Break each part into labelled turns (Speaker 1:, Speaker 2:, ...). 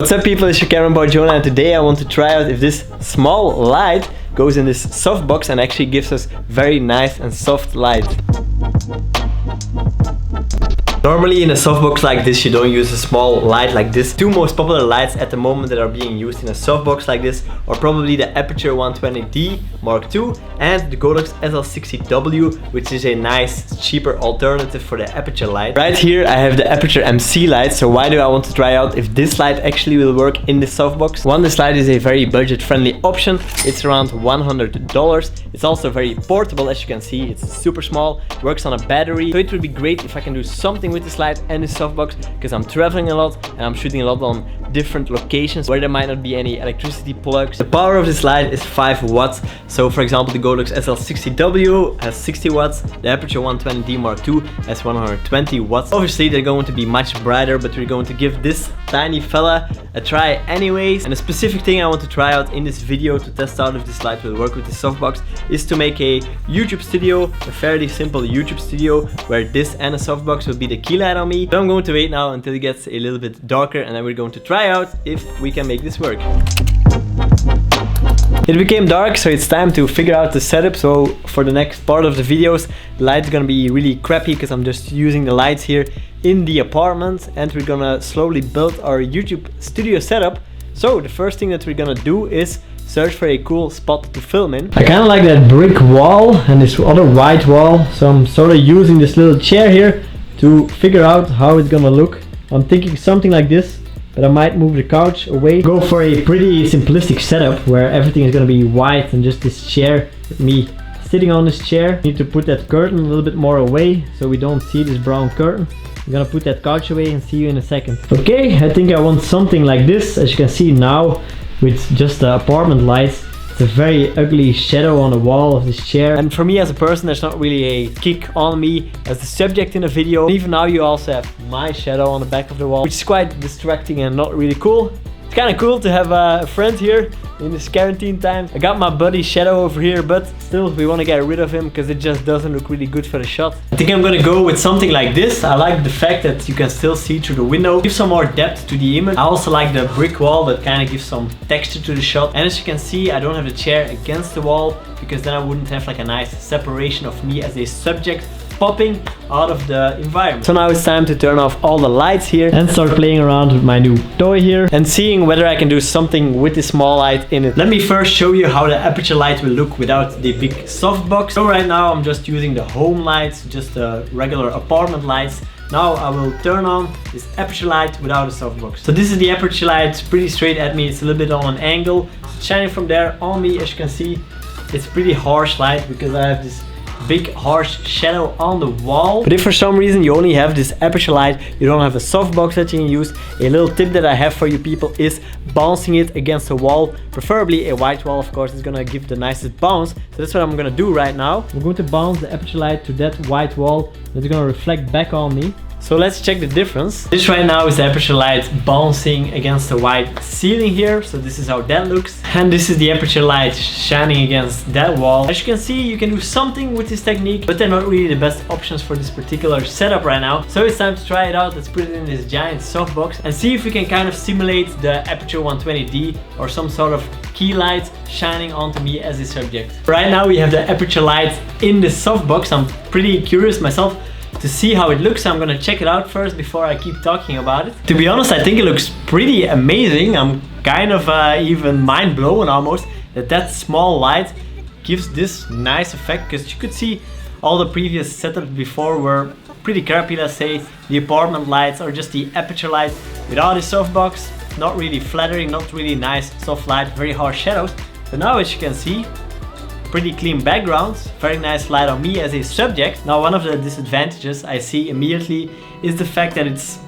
Speaker 1: What's up people, it's your cameraman Jona, and today I want to try out if this small light goes in this softbox and actually gives us very nice and soft light. Normally in a softbox like this you don't use a small light like this. Two most popular lights at the moment that are being used in a softbox like this are probably the Aputure 120D Mark II and the Godox SL60W, which is a nice cheaper alternative for the Aputure light. Right here I have the Aputure MC light, so why do I want to try out if this light actually will work in this softbox? One, this light is a very budget friendly option. It's around $100. It's also very portable, as you can see. It's super small, works on a battery, so it would be great if I can do something with this light and this softbox, because I'm traveling a lot and I'm shooting a lot on different locations where there might not be any electricity plugs. The power of this light is 5 watts. So for example, the Godox SL60W has 60 watts, the Aputure 120D Mark II has 120 watts. Obviously they're going to be much brighter, but we're going to give this tiny fella a try anyways. And a specific thing I want to try out in this video to test out if this light will work with this softbox is to make a YouTube studio, a fairly simple YouTube studio where this and a softbox will be the key light on me. So I'm going to wait now until it gets a little bit darker and then we're going to try out if we can make this work. It became dark, so it's time to figure out the setup. So for the next part of the videos, the light's gonna be really crappy because I'm just using the lights here in the apartment, and we're gonna slowly build our YouTube studio setup. So the first thing that we're gonna do is search for a cool spot to film in. I kind of like that brick wall and this other white wall, so I'm sort of using this little chair here to figure out how it's gonna look. I'm thinking something like this, but I might move the couch away. Go for a pretty simplistic setup where everything is gonna be white and just this chair with me sitting on this chair. Need to put that curtain a little bit more away so we don't see this brown curtain. I'm gonna put that couch away and see you in a second. Okay, I think I want something like this. As you can see now, with just the apartment lights, it's a very ugly shadow on the wall of this chair. And for me as a person, there's not really a kick on me as the subject in the video. And even now you also have my shadow on the back of the wall, which is quite distracting and not really cool. It's kind of cool to have a friend here in this quarantine time. I got my buddy Shadow over here, but still we want to get rid of him because it just doesn't look really good for the shot. I think I'm gonna go with something like this. I like the fact that you can still see through the window. Give some more depth to the image. I also like the brick wall that kind of gives some texture to the shot. And as you can see, I don't have the chair against the wall because then I wouldn't have like a nice separation of me as a subject popping out of the environment. So now it's time to turn off all the lights here and start playing around with my new toy here and seeing whether I can do something with this small light in it. Let me first show you how the Aputure light will look without the big softbox. So right now I'm just using the home lights, just the regular apartment lights. Now I will turn on this Aputure light without a softbox. So this is the Aputure light, it's pretty straight at me, it's a little bit on an angle. It's shining from there on me, as you can see. It's pretty harsh light because I have this big harsh shadow on the wall. But if for some reason you only have this Aputure light, you don't have a softbox that you can use, a little tip that I have for you people is bouncing it against a wall, preferably a white wall. Of course, it's gonna give the nicest bounce. So that's what I'm gonna do right now. I'm going to bounce the Aputure light to that white wall that's gonna reflect back on me. So let's check the difference. This right now is the Aputure light bouncing against the white ceiling here. So this is how that looks. And this is the Aputure light shining against that wall. As you can see, you can do something with this technique, but they're not really the best options for this particular setup right now. So it's time to try it out. Let's put it in this giant softbox and see if we can kind of simulate the Aputure 120D or some sort of key light shining onto me as a subject. Right now we have the Aputure light in the softbox. I'm pretty curious myself to see how it looks. I'm gonna check it out first before I keep talking about it. To be honest, I think it looks pretty amazing. I'm kind of even mind blown almost that small light gives this nice effect, because you could see all the previous setups before were pretty crappy. Let's say the apartment lights or just the Aputure light without a softbox, not really flattering, not really nice soft light, very harsh shadows. But now, as you can see, pretty clean backgrounds, very nice light on me as a subject. Now one of the disadvantages I see immediately is the fact that it's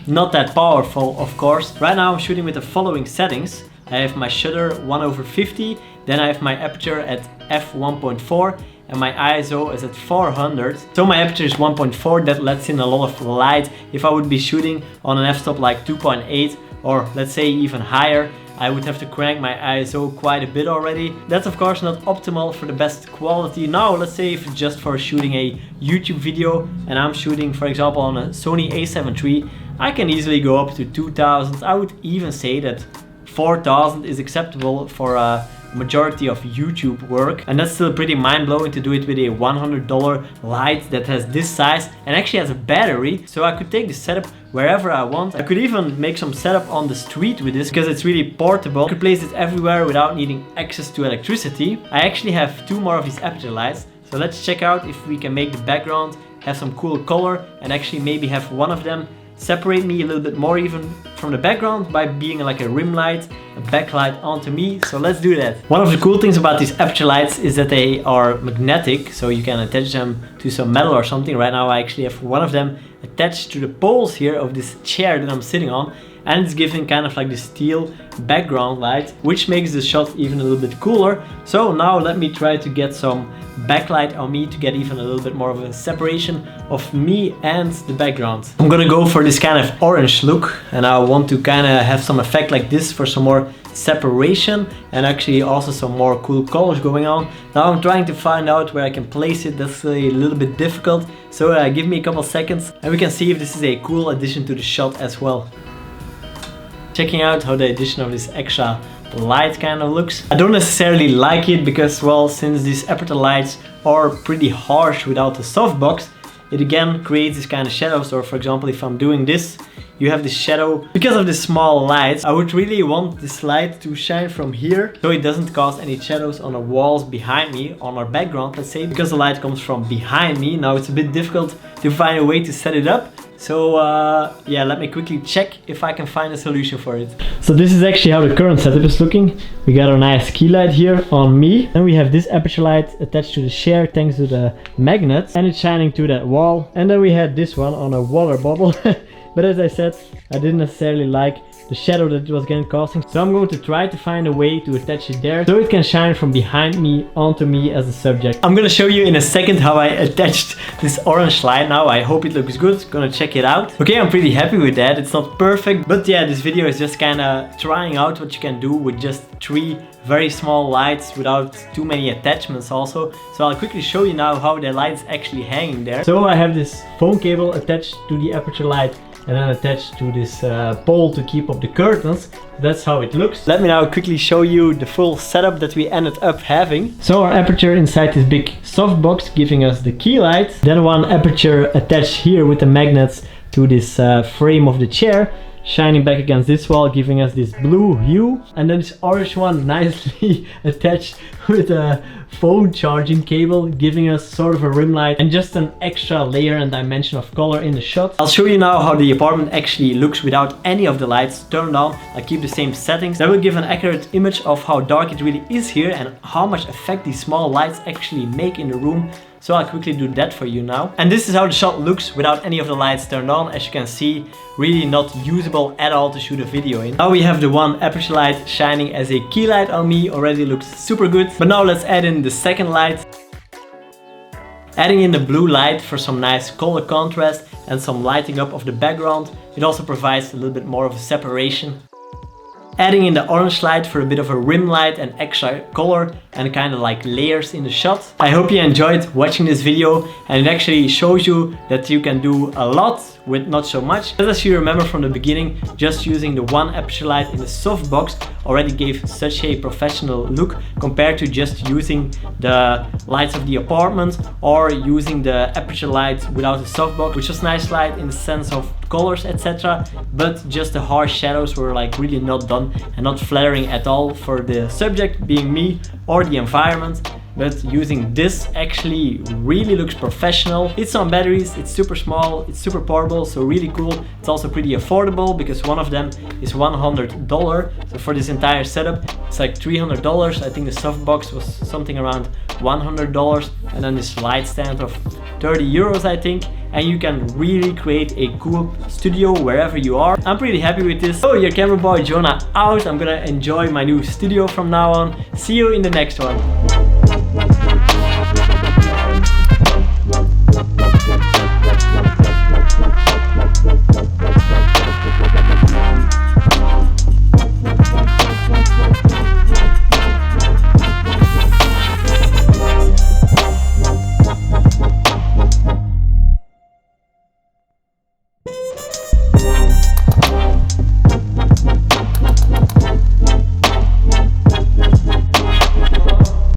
Speaker 1: not that powerful, of course. Right now I'm shooting with the following settings. I have my shutter 1/50, then I have my aperture at f1.4 and my ISO is at 400. So my aperture is 1.4, that lets in a lot of light. If I would be shooting on an f-stop like 2.8 or let's say even higher, I would have to crank my ISO quite a bit already. That's of course not optimal for the best quality. Now let's say if it's just for shooting a YouTube video and I'm shooting for example on a Sony a7 III, I can easily go up to 2000. I would even say that 4000 is acceptable for a majority of YouTube work, and that's still pretty mind-blowing to do it with a $100 light that has this size and actually has a battery, so I could take the setup wherever I want. I could even make some setup on the street with this because it's really portable. I could place it everywhere without needing access to electricity. I actually have 2 more of these Aputure lights, so let's check out if we can make the background have some cool color and actually maybe have one of them separate me a little bit more even from the background by being like a rim light, a backlight onto me. So let's do that. One of the cool things about these Aputure lights is that they are magnetic, so you can attach them to some metal or something. Right now I actually have one of them attached to the poles here of this chair that I'm sitting on, and it's giving kind of like the steel background light, which makes the shot even a little bit cooler. So now let me try to get some backlight on me to get even a little bit more of a separation of me and the background. I'm gonna go for this kind of orange look, and I want to kind of have some effect like this for some more separation and actually also some more cool colors going on. Now I'm trying to find out where I can place it. That's a little bit difficult, so give me a couple seconds and we can see if this is a cool addition to the shot as well. Checking out how the addition of this extra light kind of looks. I don't necessarily like it because, well, since these Aputure lights are pretty harsh without the softbox, it again creates this kind of shadows. Or for example, if I'm doing this, you have this shadow. Because of the small lights, I would really want this light to shine from here so it doesn't cause any shadows on the walls behind me, on our background, let's say, because the light comes from behind me. Now it's a bit difficult to find a way to set it up. So yeah, let me quickly check if I can find a solution for it. So this is actually how the current setup is looking. We got a nice key light here on me. And we have this Aputure light attached to the chair thanks to the magnets. And it's shining to that wall. And then we had this one on a water bottle. But as I said, I didn't necessarily like the shadow that it was again casting. So I'm going to try to find a way to attach it there so it can shine from behind me onto me as a subject. I'm gonna show you in a second how I attached this orange light now. I hope it looks good. Gonna check it out. Okay, I'm pretty happy with that. It's not perfect, but yeah, this video is just kind of trying out what you can do with just 3 very small lights without too many attachments also. So I'll quickly show you now how the light is actually hanging there. So I have this phone cable attached to the Aputure light and then attached to this pole to keep up the curtains. That's how it looks. Let me now quickly show you the full setup that we ended up having. So our Aputure inside this big softbox giving us the key light. Then one Aputure attached here with the magnets to this frame of the chair, shining back against this wall, giving us this blue hue. And then this orange one nicely attached with a phone charging cable, giving us sort of a rim light and just an extra layer and dimension of color in the shot. I'll show you now how the apartment actually looks without any of the lights turned on. I keep the same settings. That will give an accurate image of how dark it really is here and how much effect these small lights actually make in the room. So I'll quickly do that for you now. And this is how the shot looks without any of the lights turned on. As you can see, really not usable at all to shoot a video in. Now we have the one Aputure light shining as a key light on me. Already looks super good. But now let's add in the second light. Adding in the blue light for some nice color contrast and some lighting up of the background. It also provides a little bit more of a separation. Adding in the orange light for a bit of a rim light and extra color and kind of like layers in the shot. I hope you enjoyed watching this video, and it actually shows you that you can do a lot with not so much. As you remember from the beginning, just using the one Aputure light in the softbox already gave such a professional look compared to just using the lights of the apartment or using the Aputure light without a softbox, which was nice light in the sense of colors, etc. But just the harsh shadows were like really not done and not flattering at all for the subject, being me, or the environment. But using this actually really looks professional. It's on batteries, it's super small, it's super portable, so really cool. It's also pretty affordable because one of them is $100. So for this entire setup, it's like $300. I think the softbox was something around $100. And then this light stand of 30 euros, I think. And you can really create a cool studio wherever you are. I'm pretty happy with this. So your camera boy Jona out. I'm gonna enjoy my new studio from now on. See you in the next one.